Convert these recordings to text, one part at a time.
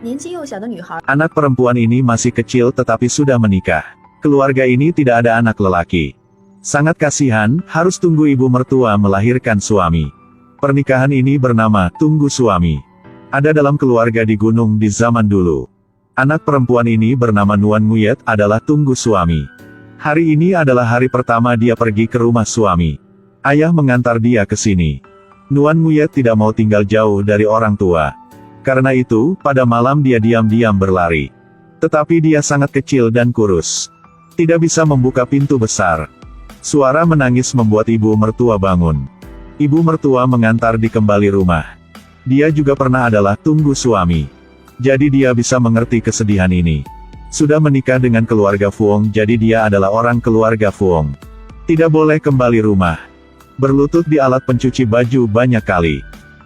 年纪幼小的女孩 Anak perempuan ini masih kecil tetapi sudah menikah. Keluarga ini tidak ada anak lelaki. Sangat kasihan, harus tunggu ibu mertua melahirkan suami. Pernikahan ini bernama tunggu suami. Ada dalam keluarga di gunung di zaman dulu. Anak perempuan ini bernama Nuan Nguyet adalah tunggu suami. Hari ini adalah hari pertama dia pergi ke rumah suami. Ayah mengantar dia ke sini. Nuan Nguyet tidak mau tinggal jauh dari orang tua. Karena itu, pada malam dia diam-diam berlari. Tetapi dia sangat kecil dan kurus. Tidak bisa membuka pintu besar. Suara menangis membuat ibu mertua bangun. Ibu mertua mengantar di kembali rumah. Dia juga pernah adalah tunggu suami. Jadi dia bisa mengerti kesedihan ini. Sudah menikah dengan keluarga Fuong, jadi dia adalah orang keluarga Fuong. Tidak boleh kembali rumah. Berlutut di alat pencuci baju banyak kali.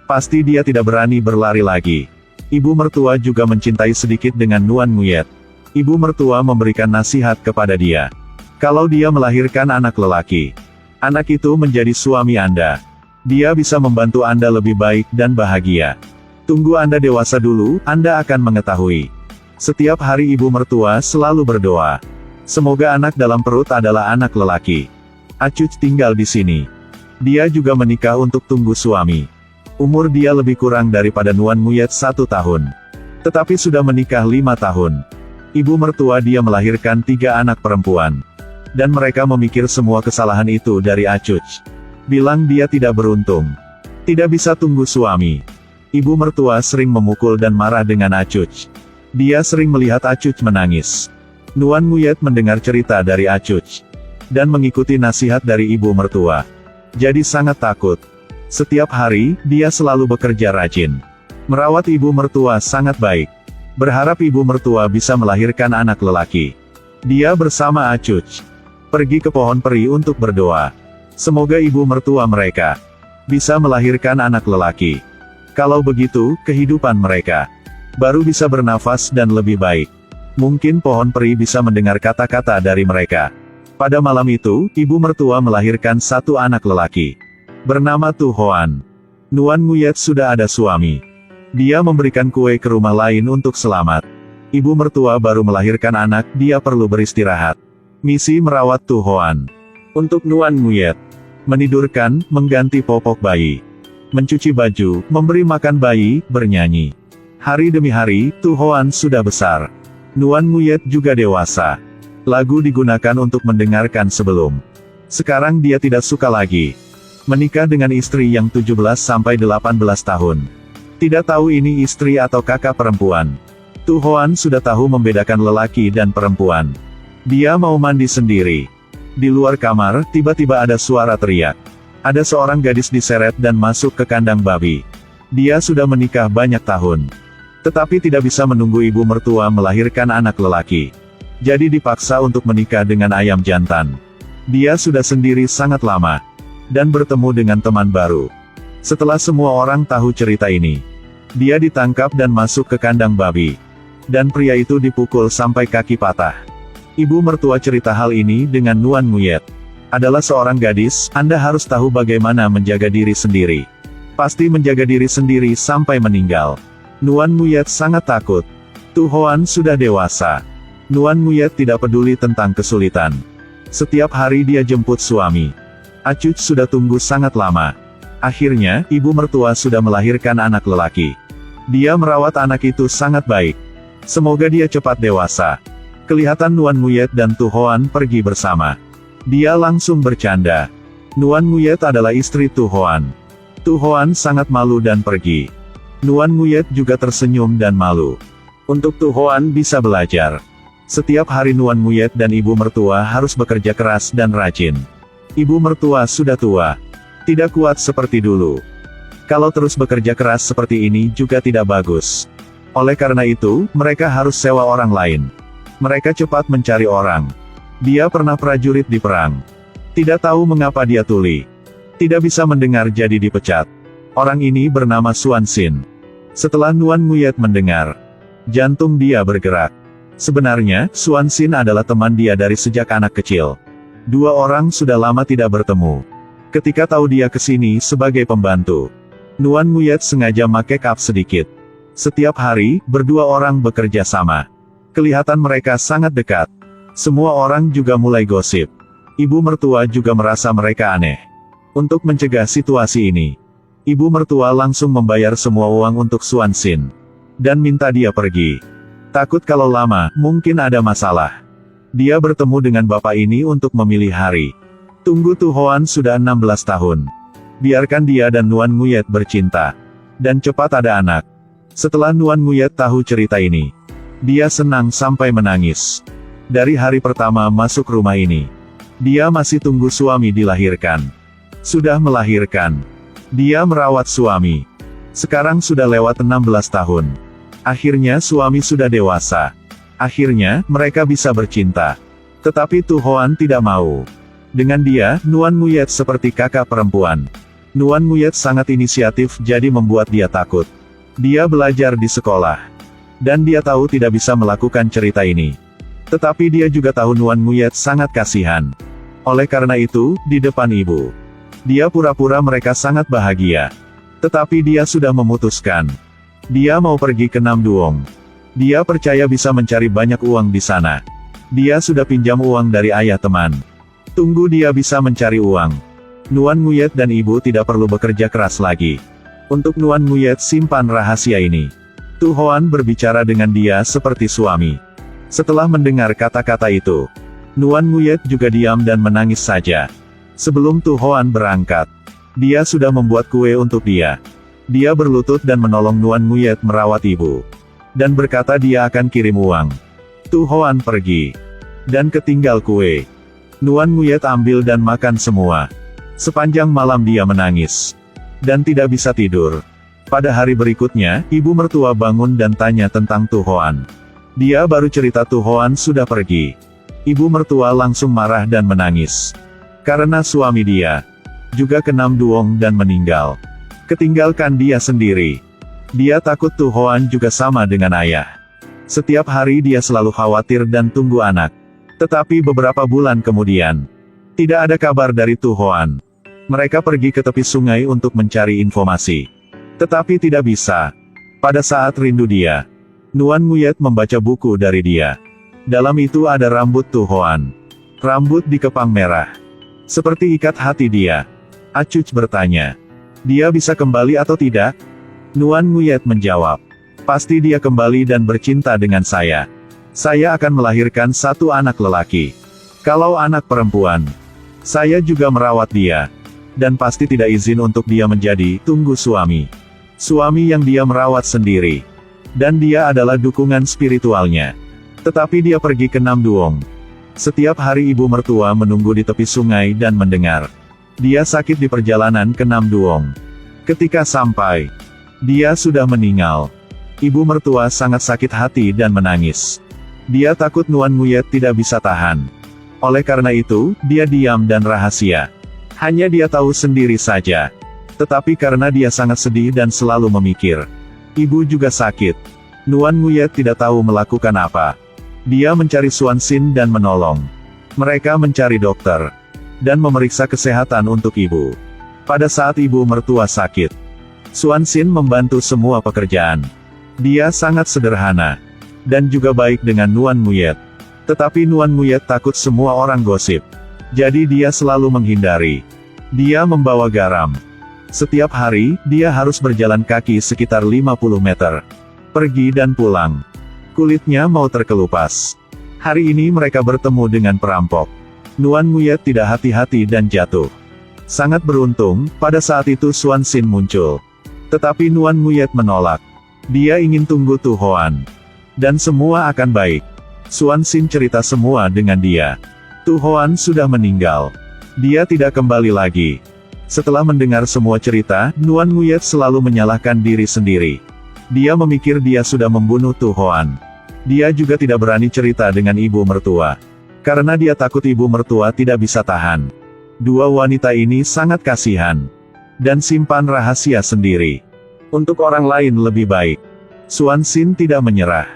Pasti dia tidak berani berlari lagi. Ibu mertua juga mencintai sedikit dengan Nuan Nguyet. Ibu mertua memberikan nasihat kepada dia. Kalau dia melahirkan anak lelaki, anak itu menjadi suami Anda. Dia bisa membantu Anda lebih baik dan bahagia. Tunggu Anda dewasa dulu, Anda akan mengetahui. Setiap hari ibu mertua selalu berdoa. Semoga anak dalam perut adalah anak lelaki. Acuc tinggal di sini. Dia juga menikah untuk tunggu suami. Umur dia lebih kurang daripada Nuan Nguyet 1 tahun. Tetapi sudah menikah 5 tahun. Ibu mertua dia melahirkan 3 anak perempuan. Dan mereka memikir semua kesalahan itu dari Acuc. Bilang dia tidak beruntung. Tidak bisa tunggu suami. Ibu mertua sering memukul dan marah dengan Acuc. Dia sering melihat Acuc menangis. Nuan Nguyet mendengar cerita dari Acuc. Dan mengikuti nasihat dari ibu mertua. Jadi sangat takut. Setiap hari, dia selalu bekerja rajin. Merawat ibu mertua sangat baik. Berharap ibu mertua bisa melahirkan anak lelaki. Dia bersama Acuc pergi ke pohon peri untuk berdoa. Semoga ibu mertua mereka bisa melahirkan anak lelaki. Kalau begitu, kehidupan mereka baru bisa bernafas dan lebih baik. Mungkin pohon peri bisa mendengar kata-kata dari mereka. Pada malam itu, ibu mertua melahirkan 1 anak lelaki. Bernama Tu Hoan. Nuan Nguyet sudah ada suami. Dia memberikan kue ke rumah lain untuk selamat. Ibu mertua baru melahirkan anak, dia perlu beristirahat. Misi merawat Tu Hoan. Untuk Nuan Nguyet. Menidurkan, mengganti popok bayi. Mencuci baju, memberi makan bayi, bernyanyi. Hari demi hari, Tu Hoan sudah besar. Nuan Nguyet juga dewasa. Lagu digunakan untuk mendengarkan sebelum. Sekarang dia tidak suka lagi. Menikah dengan istri yang 17-18 tahun. Tidak tahu ini istri atau kakak perempuan. Tu Hoan sudah tahu membedakan lelaki dan perempuan. Dia mau mandi sendiri. Di luar kamar, tiba-tiba ada suara teriak. Ada seorang gadis diseret dan masuk ke kandang babi. Dia sudah menikah banyak tahun. Tetapi tidak bisa menunggu ibu mertua melahirkan anak lelaki. Jadi dipaksa untuk menikah dengan ayam jantan. Dia sudah sendiri sangat lama. Dan bertemu dengan teman baru. Setelah semua orang tahu cerita ini, dia ditangkap dan masuk ke kandang babi. Dan pria itu dipukul sampai kaki patah. Ibu mertua cerita hal ini dengan Nuan Nguyet. Adalah seorang gadis, Anda harus tahu bagaimana menjaga diri sendiri. Pasti menjaga diri sendiri sampai meninggal. Nuan Nguyet sangat takut. Tu Hoan sudah dewasa. Nuan Nguyet tidak peduli tentang kesulitan. Setiap hari dia jemput suami. Acuc sudah tunggu sangat lama. Akhirnya, ibu mertua sudah melahirkan anak lelaki. Dia merawat anak itu sangat baik. Semoga dia cepat dewasa. Kelihatan Nuan Nguyet dan Tu Hoan pergi bersama. Dia langsung bercanda. Nuan Nguyet adalah istri Tu Hoan. Tu Hoan sangat malu dan pergi. Nuan Nguyet juga tersenyum dan malu. Untuk Tu Hoan bisa belajar. Setiap hari Nuan Nguyet dan ibu mertua harus bekerja keras dan rajin. Ibu mertua sudah tua. Tidak kuat seperti dulu. Kalau terus bekerja keras seperti ini juga tidak bagus. Oleh karena itu, mereka harus sewa orang lain. Mereka cepat mencari orang. Dia pernah prajurit di perang. Tidak tahu mengapa dia tuli. Tidak bisa mendengar jadi dipecat. Orang ini bernama Suan Sin. Setelah Nuan Nguyet mendengar, jantung dia bergerak. Sebenarnya, Suan Sin adalah teman dia dari sejak anak kecil. 2 orang sudah lama tidak bertemu. Ketika tahu dia kesini sebagai pembantu, Nuan Nguyet sengaja make up sedikit. Setiap hari, berdua orang bekerja sama. Kelihatan mereka sangat dekat. Semua orang juga mulai gosip. Ibu mertua juga merasa mereka aneh. Untuk mencegah situasi ini, ibu mertua langsung membayar semua uang untuk Swanshin. Dan minta dia pergi. Takut kalau lama, mungkin ada masalah. Dia bertemu dengan bapak ini untuk memilih hari. Tunggu Tu Hoan sudah 16 tahun. Biarkan dia dan Nuan Nguyet bercinta. Dan cepat ada anak. Setelah Nuan Nguyet tahu cerita ini, dia senang sampai menangis. Dari hari pertama masuk rumah ini, dia masih tunggu suami dilahirkan. Sudah melahirkan. Dia merawat suami. Sekarang sudah lewat 16 tahun. Akhirnya suami sudah dewasa. Akhirnya, mereka bisa bercinta. Tetapi Tu Hoan tidak mau. Dengan dia, Nuan Nguyet seperti kakak perempuan. Nuan Nguyet sangat inisiatif jadi membuat dia takut. Dia belajar di sekolah. Dan dia tahu tidak bisa melakukan cerita ini. Tetapi dia juga tahu Nuan Nguyet sangat kasihan. Oleh karena itu, di depan ibu, dia pura-pura mereka sangat bahagia. Tetapi dia sudah memutuskan. Dia mau pergi ke Namduong. Dia percaya bisa mencari banyak uang di sana. Dia sudah pinjam uang dari ayah teman. Tunggu dia bisa mencari uang. Nuan Nguyet dan ibu tidak perlu bekerja keras lagi. Untuk Nuan Nguyet simpan rahasia ini. Tu Hoan berbicara dengan dia seperti suami. Setelah mendengar kata-kata itu, Nuan Nguyet juga diam dan menangis saja. Sebelum Tu Hoan berangkat, dia sudah membuat kue untuk dia. Dia berlutut dan menolong Nuan Nguyet merawat ibu. Dan berkata dia akan kirim uang. Tu Hoan pergi. Dan ketinggal kue. Nuan Nguyet ambil dan makan semua. Sepanjang malam dia menangis. Dan tidak bisa tidur. Pada hari berikutnya, ibu mertua bangun dan tanya tentang Tu Hoan. Dia baru cerita Tu Hoan sudah pergi. Ibu mertua langsung marah dan menangis. Karena suami dia juga ke Namduong dan meninggal. Ketinggalkan dia sendiri. Dia takut Tu Hoan juga sama dengan ayah. Setiap hari dia selalu khawatir dan tunggu anak. Tetapi beberapa bulan kemudian, tidak ada kabar dari Tu Hoan. Mereka pergi ke tepi sungai untuk mencari informasi. Tetapi tidak bisa. Pada saat rindu dia, Nuan Nguyet membaca buku dari dia. Dalam itu ada rambut Tu Hoan. Rambut dikepang merah. Seperti ikat hati dia. Acuc bertanya. Dia bisa kembali atau tidak? Nuan Nguyet menjawab. Pasti dia kembali dan bercinta dengan saya. Saya akan melahirkan satu anak lelaki. Kalau anak perempuan, saya juga merawat dia. Dan pasti tidak izin untuk dia menjadi tunggu suami. Suami yang dia merawat sendiri. Dan dia adalah dukungan spiritualnya. Tetapi dia pergi ke Namduong. Setiap hari ibu mertua menunggu di tepi sungai dan mendengar. Dia sakit di perjalanan ke Namduong. Ketika sampai, dia sudah meninggal. Ibu mertua sangat sakit hati dan menangis. Dia takut Nuan Nguyet tidak bisa tahan. Oleh karena itu, dia diam dan rahasia. Hanya dia tahu sendiri saja. Tetapi karena dia sangat sedih dan selalu memikir. Ibu juga sakit. Nuan Nguyet tidak tahu melakukan apa. Dia mencari Swanshin dan menolong. Mereka mencari dokter. Dan memeriksa kesehatan untuk ibu. Pada saat ibu mertua sakit, Swanshin membantu semua pekerjaan. Dia sangat sederhana. Dan juga baik dengan Nuan Nguyet. Tetapi Nuan Nguyet takut semua orang gosip. Jadi dia selalu menghindari. Dia membawa garam. Setiap hari, dia harus berjalan kaki sekitar 50 meter. Pergi dan pulang. Kulitnya mau terkelupas. Hari ini mereka bertemu dengan perampok. Nuan Nguyet tidak hati-hati dan jatuh. Sangat beruntung, pada saat itu Swanshin muncul. Tetapi Nuan Nguyet menolak. Dia ingin tunggu Tu Hoan. Dan semua akan baik. Swanshin cerita semua dengan dia. Tu Hoan sudah meninggal. Dia tidak kembali lagi. Setelah mendengar semua cerita, Nuan Nguyet selalu menyalahkan diri sendiri. Dia memikir dia sudah membunuh Tu Hoan. Dia juga tidak berani cerita dengan ibu mertua. Karena dia takut ibu mertua tidak bisa tahan. Dua wanita ini sangat kasihan. Dan simpan rahasia sendiri. Untuk orang lain lebih baik. Swanshin tidak menyerah.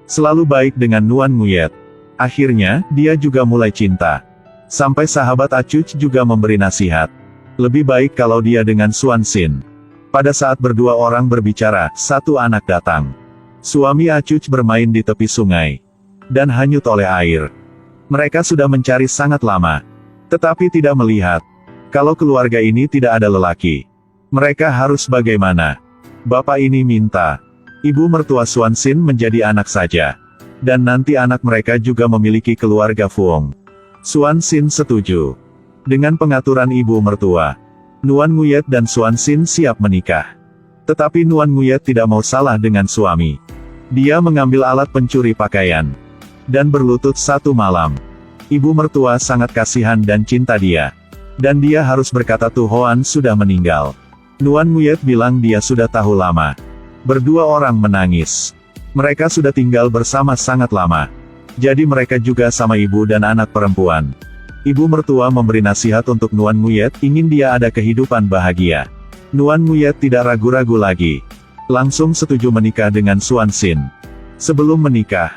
Selalu baik dengan Nuan Nguyet. Akhirnya, dia juga mulai cinta. Sampai sahabat Acuc juga memberi nasihat. Lebih baik kalau dia dengan Swanshin. Pada saat berdua orang berbicara, satu anak datang. Suami Acuch bermain di tepi sungai dan hanyut oleh air. Mereka sudah mencari sangat lama, tetapi tidak melihat kalau keluarga ini tidak ada lelaki. Mereka harus bagaimana? Bapak ini minta ibu mertua Suan Sin menjadi anak saja, dan nanti anak mereka juga memiliki keluarga Fuong. Suan Sin setuju dengan pengaturan ibu mertua. Nuan Nguyet dan Suan Sin siap menikah. Tetapi Nuan Nguyet tidak mau salah dengan suami. Dia mengambil alat pencuri pakaian dan berlutut satu malam. Ibu mertua sangat kasihan dan cinta dia. Dan dia harus berkata Tu Hoan sudah meninggal. Nuan Nguyet bilang dia sudah tahu lama. Berdua orang menangis. Mereka sudah tinggal bersama sangat lama. Jadi mereka juga sama ibu dan anak perempuan. Ibu mertua memberi nasihat untuk Nuan Nguyet, ingin dia ada kehidupan bahagia. Nuan Nguyet tidak ragu-ragu lagi. Langsung setuju menikah dengan Suan Sin. Sebelum menikah,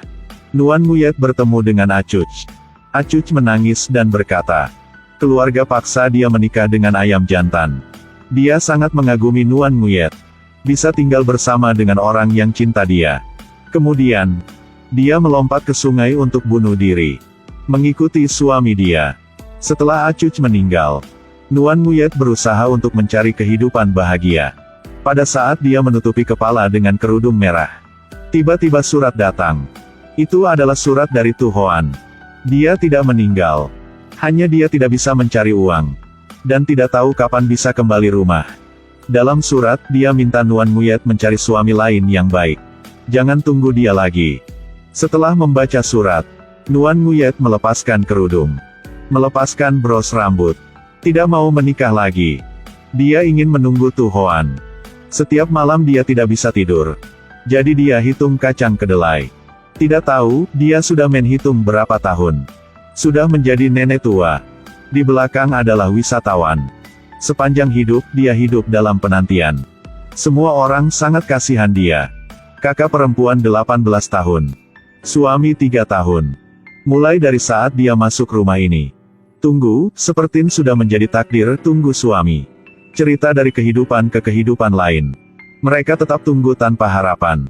Nuan Nguyet bertemu dengan Acuch. Acuch menangis dan berkata, keluarga paksa dia menikah dengan ayam jantan. Dia sangat mengagumi Nuan Nguyet. Bisa tinggal bersama dengan orang yang cinta dia. Kemudian, dia melompat ke sungai untuk bunuh diri. Mengikuti suami dia. Setelah Acuch meninggal, Nuan Nguyet berusaha untuk mencari kehidupan bahagia. Pada saat dia menutupi kepala dengan kerudung merah, tiba-tiba surat datang. Itu adalah surat dari Tu Hoan. Dia tidak meninggal. Hanya dia tidak bisa mencari uang. Dan tidak tahu kapan bisa kembali rumah. Dalam surat, dia minta Nuan Nguyet mencari suami lain yang baik. Jangan tunggu dia lagi. Setelah membaca surat, Nuan Nguyet melepaskan kerudung. Melepaskan bros rambut. Tidak mau menikah lagi. Dia ingin menunggu Tu Hoan. Setiap malam dia tidak bisa tidur. Jadi dia hitung kacang kedelai. Tidak tahu, dia sudah menghitung berapa tahun. Sudah menjadi nenek tua. Di belakang adalah wisatawan. Sepanjang hidup, dia hidup dalam penantian. Semua orang sangat kasihan dia. Kakak perempuan 18 tahun. Suami 3 tahun. Mulai dari saat dia masuk rumah ini. Tunggu, seperti sudah menjadi takdir, tunggu suami. Cerita dari kehidupan ke kehidupan lain. Mereka tetap tunggu tanpa harapan.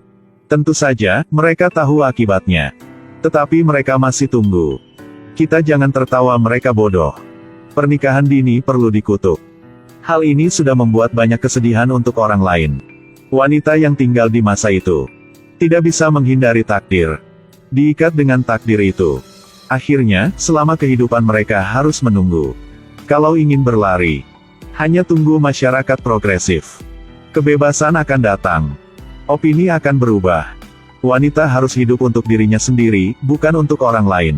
Tentu saja, mereka tahu akibatnya. Tetapi mereka masih tunggu. Kita jangan tertawa mereka bodoh. Pernikahan dini perlu dikutuk. Hal ini sudah membuat banyak kesedihan untuk orang lain. Wanita yang tinggal di masa itu tidak bisa menghindari takdir. Diikat dengan takdir itu. Akhirnya, selama kehidupan mereka harus menunggu. Kalau ingin berlari, hanya tunggu masyarakat progresif. Kebebasan akan datang. Opini akan berubah. Wanita harus hidup untuk dirinya sendiri, bukan untuk orang lain.